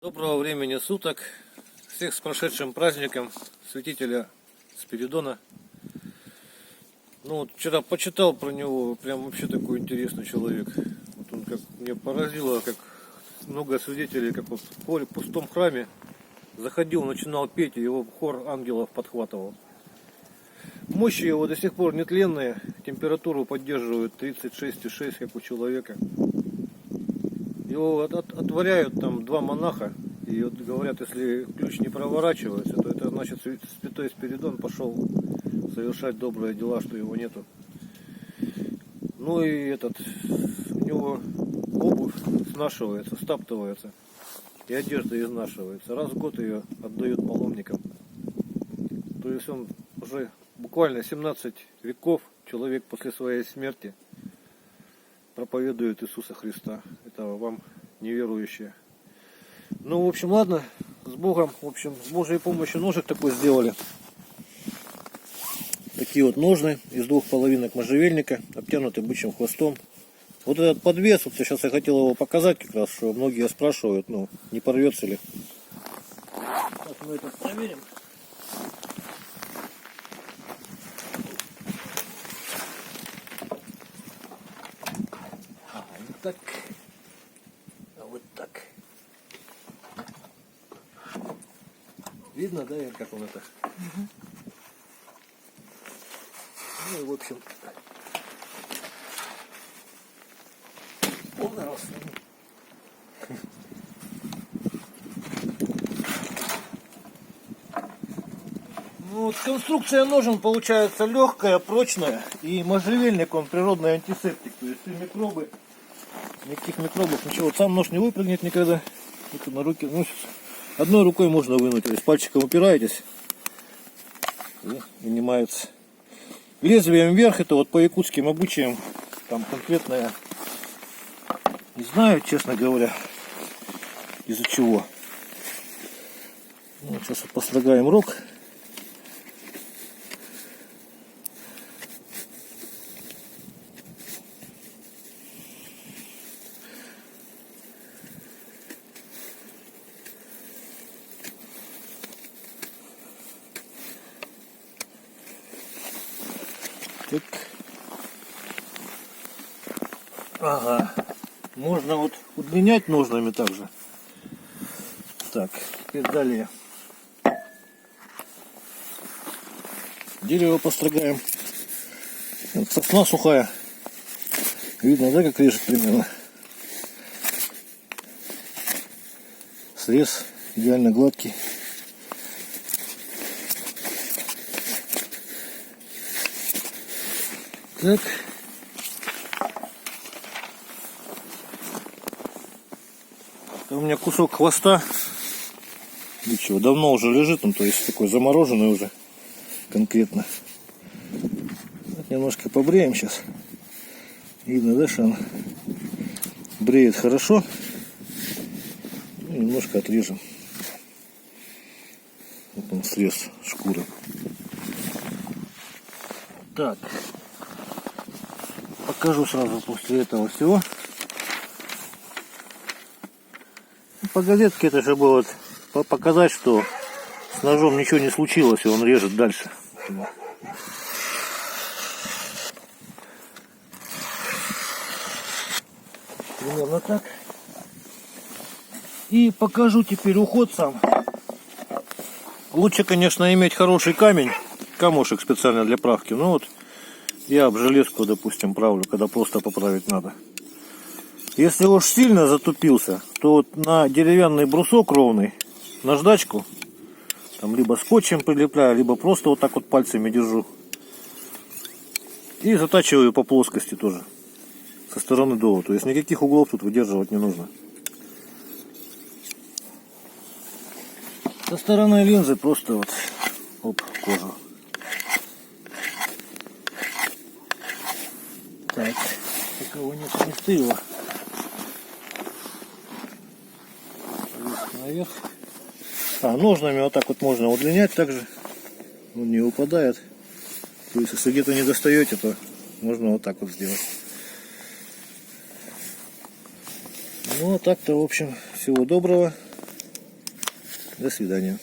Доброго времени суток. Всех с прошедшим праздником святителя Спиридона. Ну вот вчера почитал про него, прям вообще такой интересный человек. Вот он как мне поразило, как много свидетелей, как вот в пустом храме заходил, начинал петь, и его хор ангелов подхватывал. Мощи его до сих пор нетленные, температуру поддерживают 36,6, как у человека. Его отворяют там два монаха, и вот говорят, если ключ не проворачивается, то это значит святой Спиридон пошел совершать добрые дела, что его нету. Ну и у него обувь снашивается, стаптывается, и одежда изнашивается. Раз в год ее отдают паломникам. То есть он уже буквально 17 веков, человек после своей смерти, проповедует Иисуса Христа. Это вам неверующие. Ну, в общем, ладно, с Богом. В общем, с Божьей помощью ножик такой сделали. Такие вот ножны из двух половинок можжевельника, обтянуты бычьим хвостом. Вот этот подвес, вот сейчас я хотел его показать как раз, что многие спрашивают, ну, не порвется ли. Так, мы это проверим. Так, а вот так. Видно, да, как он это? Угу. Ну и в общем, он раз. Ну, вот конструкция ножен получается легкая, прочная, и можжевельник он природный антисептик, то есть микробы. Никаких микробов, ничего. Вот сам нож не выпрыгнет никогда. Это на руки. Ну, одной рукой можно вынуть. То есть пальчиком упираетесь и вынимается. Лезвием вверх, это вот по якутским обычаям. Там конкретное. Не знаю, честно говоря, из-за чего. Ну, сейчас вот построгаем рог. Так. Ага. Можно вот удлинять ножнами также. Так, теперь далее. Дерево построгаем. Вот сосна сухая. Видно, да, как режет примерно. Срез идеально гладкий. Так. Это у меня кусок хвоста. Ничего, давно уже лежит, он, то есть такой замороженный уже конкретно. Вот немножко побреем сейчас. Видно, да, что он бреет хорошо. И немножко отрежем. Вот он срез шкуры. Так. Покажу сразу после этого всего. По газетке это же было показать, что с ножом ничего не случилось, и он режет дальше. Примерно так. И покажу теперь уход сам. Лучше, конечно, иметь хороший камень, камушек специально для правки. Ну вот я об железку, допустим, правлю, когда просто поправить надо. Если уж сильно затупился, то вот на деревянный брусок ровный, наждачку, там либо скотчем прилепляю, либо просто вот так вот пальцами держу. И затачиваю по плоскости тоже, со стороны дола. То есть никаких углов тут выдерживать не нужно. Со стороны линзы просто вот, оп, кожу. Так, такого нет, не стыло. Наверх. Ножнами вот так вот можно удлинять также. Он не упадает. То есть, если где-то не достаете, то можно вот так вот сделать. Ну, а так-то, в общем, всего доброго. До свидания.